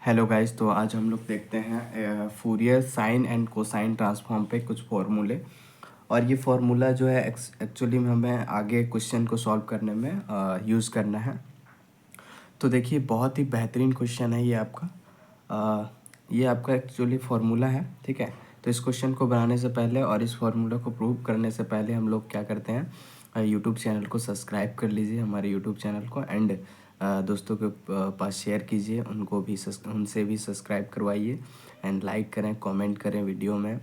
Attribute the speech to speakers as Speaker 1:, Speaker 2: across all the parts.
Speaker 1: Hello guys, तो आज हम लोग देखते हैं Fourier sine and cosine transform पे कुछ फार्मूले। और ये फार्मूला जो है एक्चुअली में हमें आगे क्वेश्चन को सॉल्व करने में यूज़ करना है। तो देखिए, बहुत ही बेहतरीन क्वेश्चन है ये आपका। ये आपका एक्चुअली फार्मूला है, ठीक है। तो इस क्वेश्चन को बनाने से पहले और इस फार्मूला को प्रूव करने से पहले हम लोग क्या करते हैं, यूट्यूब चैनल को सब्सक्राइब कर लीजिए, हमारे यूट्यूब चैनल को, एंड दोस्तों के पास शेयर कीजिए, उनको भी उनसे भी सब्सक्राइब करवाइए, एंड लाइक करें, कमेंट करें वीडियो में।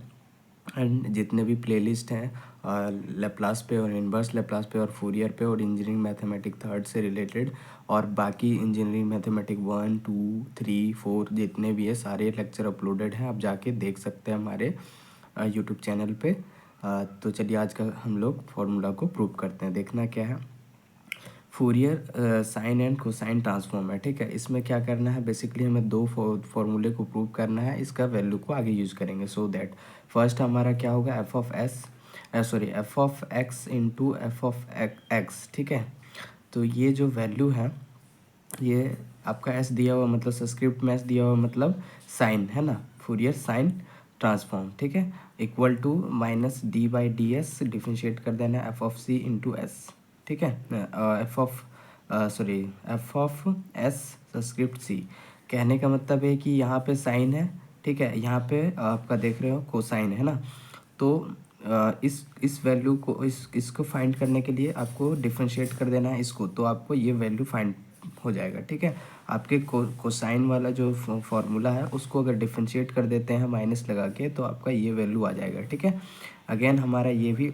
Speaker 1: एंड जितने भी प्लेलिस्ट हैं लेप्लास पे और इनवर्स लेप्लास पे और फूरियर पे और इंजीनियरिंग मैथमेटिक थर्ड से रिलेटेड और बाकी इंजीनियरिंग मैथमेटिक 1 2 3 4 जितने भी है सारे लेक्चर अपलोडेड हैं, आप जाके देख सकते हैं हमारे यूट्यूब चैनल पे। तो चलिए आज का हम लोग फार्मूला को प्रूव करते हैं। देखना क्या है, Fourier sine and cosine transform है, ठीक है। इसमें क्या करना है, बेसिकली हमें दो फॉर्मूले को प्रूव करना है, इसका वैल्यू को आगे यूज़ करेंगे। सो दैट फर्स्ट हमारा क्या होगा, F of x into f of x, ठीक है। तो ये जो वैल्यू है, ये आपका एस दिया हुआ मतलब सब्सक्रिप्ट में एस दिया हुआ मतलब साइन है ना, फूरियर साइन ट्रांसफॉर्म, ठीक है, equal to minus d by d s differentiate कर देना f of c into s, ठीक है। F of S subscript c. कहने का मतलब है कि यहाँ पे साइन है, ठीक है, यहाँ पे आपका देख रहे हो कोसाइन है ना। तो इस वैल्यू को इसको फाइंड करने के लिए आपको डिफरेंशिएट कर देना है इसको, तो आपको ये वैल्यू फाइंड हो जाएगा, ठीक है। आपके कोसाइन वाला जो फॉर्मूला है उसको अगर डिफरेंशिएट कर देते हैं माइनस लगा के, तो आपका ये वैल्यू आ जाएगा, ठीक है। अगेन हमारा ये भी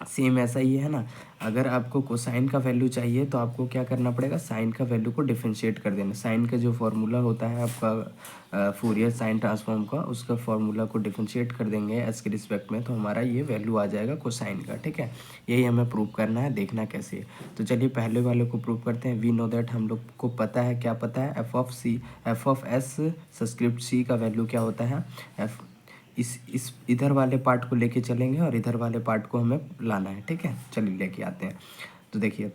Speaker 1: सेम ऐसा ही है ना। अगर आपको कोसाइन का वैल्यू चाहिए तो आपको क्या करना पड़ेगा, साइन का वैल्यू को डिफरेंशिएट कर देना। साइन का जो फार्मूला होता है आपका फूरियर साइन ट्रांसफॉर्म का, उसका फार्मूला को डिफरेंशिएट कर देंगे एस के रिस्पेक्ट में, तो हमारा ये वैल्यू आ जाएगा कोसाइन का, ठीक है। यही हमें प्रूव करना है, देखना कैसे है। तो चलिए पहले वाले को प्रूव करते हैं। वी नो दैट, हम लोग को पता है, क्या पता है, एफ ऑफ एस सब्सक्रिप्ट सी का वैल्यू क्या होता है, एफ इस इधर वाले पार्ट को लेके चलेंगे और इधर वाले पार्ट को हमें लाना है, ठीक है। चलिए लेके आते हैं। तो देखिए,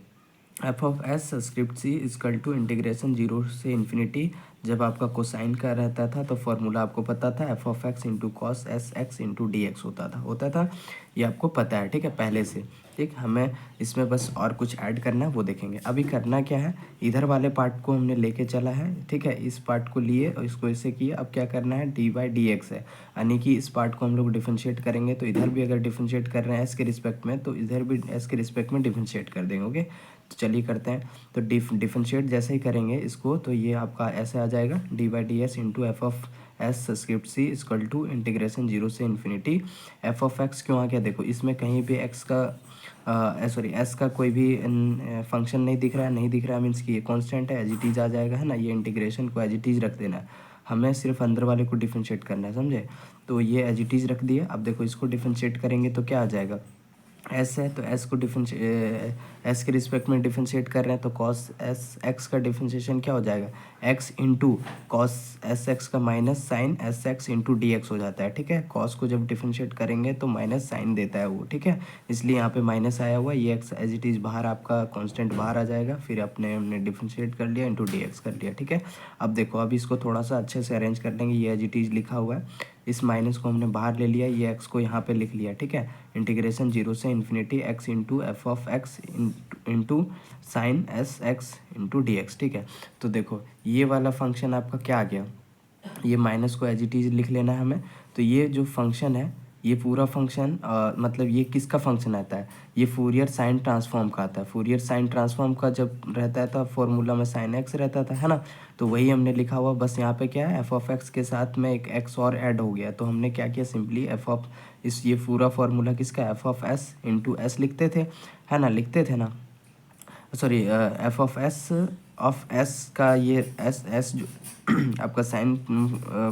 Speaker 1: f of s script c equal to integration zero से इन्फिनिटी। जब आपका कोसाइन का रहता था तो फॉर्मूला आपको पता था, f of x into cos S x into d x होता था। ये आपको पता है, ठीक है, पहले से। ठीक, हमें इसमें बस और कुछ ऐड करना है, वो देखेंगे। अभी करना क्या है, इधर वाले पार्ट को हमने लेके चला है, ठीक है, इस पार्ट को लिए और इसको ऐसे किया। अब क्या करना है, डी बाई डी एक्स है, यानी कि इस पार्ट को हम लोग डिफरेंशिएट करेंगे, तो इधर भी अगर डिफरेंशिएट कर रहे हैं एस के रिस्पेक्ट में, तो इधर भी एस के रिस्पेक्ट में डिफरेंशिएट कर देंगे, ओके। तो चलिए करते हैं। तो डिफरेंशिएट जैसे ही करेंगे इसको, तो ये आपका ऐसे आ जाएगा, d by d S into f of s script c equal to integration zero से इन्फिनिटी एफ ऑफ एक्स। क्यों आ गया, देखो इसमें कहीं भी एक्स का एस का कोई भी फंक्शन नहीं दिख रहा है, नहीं दिख रहा है मीन्स कि ये कांस्टेंट है, एज इट इज आ जाएगा, है ना। ये इंटीग्रेशन को एज इट इज रख देना है, हमें सिर्फ अंदर वाले को डिफरेंशिएट करना है, समझे। तो ये एज इट इज रख दिया। अब देखो इसको डिफरेंशिएट करेंगे तो क्या आ जाएगा, एस है तो एस को एस के रिस्पेक्ट में डिफरेंशिएट कर रहे हैं, तो कॉस एस एक्स का डिफरेंशिएशन क्या हो जाएगा, x into cos S x का minus sine S x into d x हो जाता है, ठीक है। कॉस को जब डिफरेंशिएट करेंगे तो माइनस साइन देता है वो, ठीक है, इसलिए यहाँ पे माइनस आया हुआ। ये एक्स एज इट इज़ बाहर, आपका कांस्टेंट बाहर आ जाएगा, फिर हमने डिफरेंशिएट कर लिया इंटू डी एक्स कर लिया, ठीक है। अब देखो, अब इसको थोड़ा सा अच्छे से अरेंज कर लेंगे। ये एज इट इज़ लिखा हुआ है, इस माइनस को हमने बाहर ले लिया, ये एक्स को यहाँ पे लिख लिया, ठीक है। इंटीग्रेशन जीरो से infinity x into f of x into sine S x into d x, ठीक है। तो देखो ये वाला फंक्शन आपका क्या आ गया, ये माइनस को एज इट इज लिख लेना है हमें। तो ये जो फंक्शन है, ये पूरा फंक्शन मतलब ये किसका फंक्शन आता है, ये फूरियर साइन ट्रांसफॉर्म का आता है। फूरियर साइन ट्रांसफॉर्म का जब रहता है तो फॉर्मूला में साइन एक्स रहता था, है ना। तो वही हमने लिखा हुआ, बस यहाँ पे क्या है, एफ ऑफ एक्स के साथ में एक एक्स और ऐड हो गया, तो हमने क्या किया, सिंपली एफ ऑफ ये पूरा फॉर्मूला किसका, F of S into S लिखते थे, है ना, लिखते थे ना, सॉरी, एफ ऑफ एस का ये एस जो आपका साइन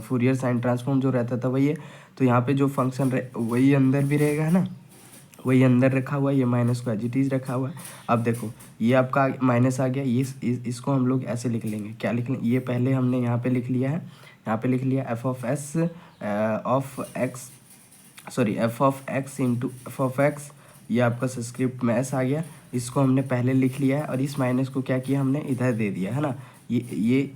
Speaker 1: फूरियर साइन ट्रांसफॉर्म जो रहता था वही है। तो यहाँ पे जो फंक्शन वही अंदर भी रहेगा, है ना, वही अंदर रखा हुआ है, ये माइनस को एज इट इज रखा हुआ है। अब देखो ये आपका माइनस आ गया, ये इसको हम लोग ऐसे लिख लेंगे, क्या लिख लेंगे, ये पहले हमने यहाँ पे लिख लिया है, यहाँ पे लिख लिया F of S of x, sorry F of x into f of x, ये आपका सब्सक्रिप्ट में एस आ गया, इसको हमने पहले लिख लिया है, और इस माइनस को क्या किया हमने, इधर दे दिया, है ना। ये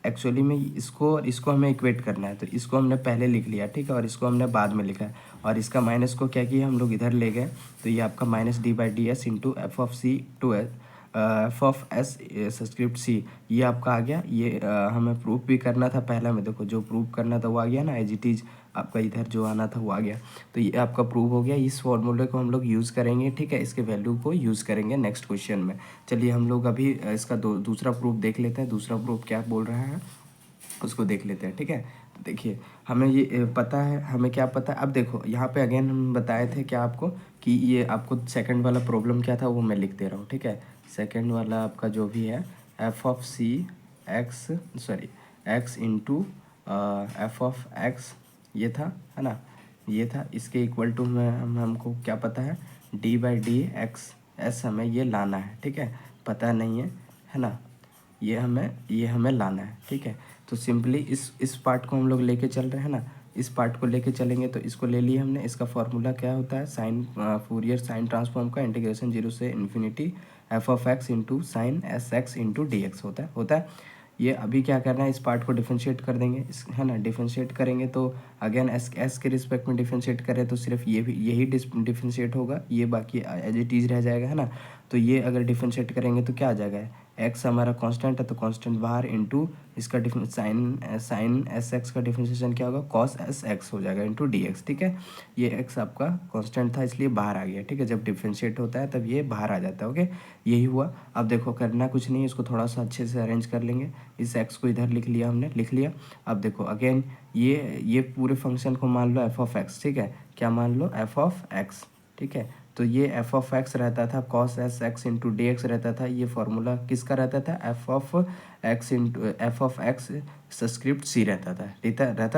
Speaker 1: एक्चुअली में इसको और इसको हमें इक्वेट करना है, तो इसको हमने पहले लिख लिया, ठीक है, और इसको हमने बाद में लिखा है, और इसका माइनस को क्या किया हम लोग इधर ले गए, तो ये आपका minus d by d S into f of c to f of S subscript c, ये आपका आ गया। ये हमें प्रूफ भी करना था पहला में, देखो जो प्रूफ करना था वो आ गया ना, एज इट इज़ आपका इधर जो आना था वो आ गया, तो ये आपका प्रूफ हो गया। इस फॉर्मूले को हम लोग यूज़ करेंगे, ठीक है, इसके वैल्यू को यूज़ करेंगे नेक्स्ट क्वेश्चन में। चलिए हम लोग अभी इसका दूसरा प्रूफ देख लेते हैं, दूसरा प्रूफ क्या बोल रहा है उसको देख लेते हैं, ठीक है। तो देखिए हमें ये पता है, हमें क्या पता है, अब देखो यहाँ पे अगेन हम बताए थे क्या आपको कि ये आपको सेकंड वाला प्रॉब्लम क्या था वो मैं लिख दे रहा हूँ, ठीक है। सेकंड वाला आपका जो भी है f of c x, sorry x into f of x, ये था, है ना, ये था, इसके इक्वल टू में हमको क्या पता है, D by D x S हमें ये लाना है, ठीक है, पता नहीं है ना, ये हमें लाना है, ठीक है। तो सिंपली इस पार्ट को हम लोग लेके चल रहे हैं ना, इस पार्ट को लेके चलेंगे, तो इसको ले लिया हमने। इसका फॉर्मूला क्या होता है, साइन फूरियर साइन ट्रांसफॉर्म का इंटीग्रेशन 0 से infinity f of x into sine S x into d x होता है। ये अभी क्या करना है, इस पार्ट को डिफरेंशिएट कर देंगे, है ना, डिफरेंशिएट करेंगे तो अगेन एस के रिस्पेक्ट में डिफरेंशिएट करें तो सिर्फ ये भी यही डिफरेंशिएट होगा, ये बाकी एज इट इज़ रह जाएगा, है ना। तो ये अगर डिफरेंशिएट करेंगे तो क्या आ जाएगा, एक्स हमारा कांस्टेंट है तो कांस्टेंट बाहर इंटू इसका साइन एस एक्स का डिफरेंशिएशन क्या होगा, कॉस एस एक्स हो जाएगा इंटू डी एक्स, ठीक है। ये एक्स आपका कांस्टेंट था इसलिए बाहर आ गया, ठीक है, जब डिफरेंशिएट होता है तब ये बाहर आ जाता है, ओके। यही हुआ। अब देखो करना कुछ नहीं, इसको थोड़ा सा अच्छे से अरेंज कर लेंगे। इस एक्स को इधर लिख लिया हमने, लिख लिया। अब देखो अगेन ये पूरे फंक्शन को मान लो एफ ऑफ एक्स, ठीक है, क्या मान लो, एफ ऑफ एक्स, ठीक है। तो ये एफ ऑफ एक्स रहता था cos S x into d x रहता था, ये फॉर्मूला किसका रहता था, f of x into f of x subscript c रहता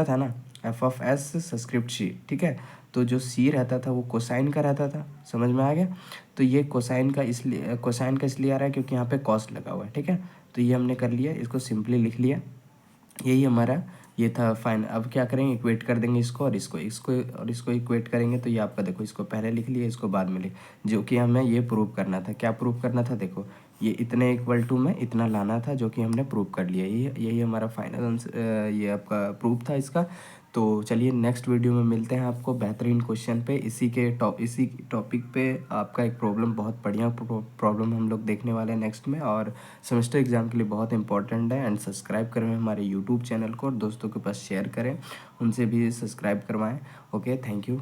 Speaker 1: था ना, f of S subscript c, ठीक है। तो जो सी रहता था वो कोसाइन का रहता था, समझ में आ गया। तो ये कोसाइन का इसलिए आ रहा है क्योंकि यहाँ पे कॉस्ट लगा हुआ है, ठीक है। तो ये हमने कर लिया, इसको सिंपली लिख लिया, यही हमारा ये था फाइन। अब क्या करेंगे, इक्वेट कर देंगे इसको और इसको इक्वेट करेंगे, तो ये आपका देखो, इसको पहले लिख लिया, इसको बाद में लिख, जो कि हमें ये प्रूव करना था। क्या प्रूव करना था, देखो ये इतने इक्वल टू में इतना लाना था, जो कि हमने प्रूव कर लिया। यही हमारा फाइनल आंसर, ये आपका प्रूफ था इसका। तो चलिए नेक्स्ट वीडियो में मिलते हैं आपको बेहतरीन क्वेश्चन पे, इसी टॉपिक पे आपका एक प्रॉब्लम, बहुत बढ़िया प्रॉब्लम हम लोग देखने वाले हैं नेक्स्ट में, और सेमेस्टर एग्जाम के लिए बहुत इंपॉर्टेंट है। एंड सब्सक्राइब करें हमारे यूट्यूब चैनल को और दोस्तों के पास शेयर करें, उनसे भी सब्सक्राइब करवाएं। Okay, thank you.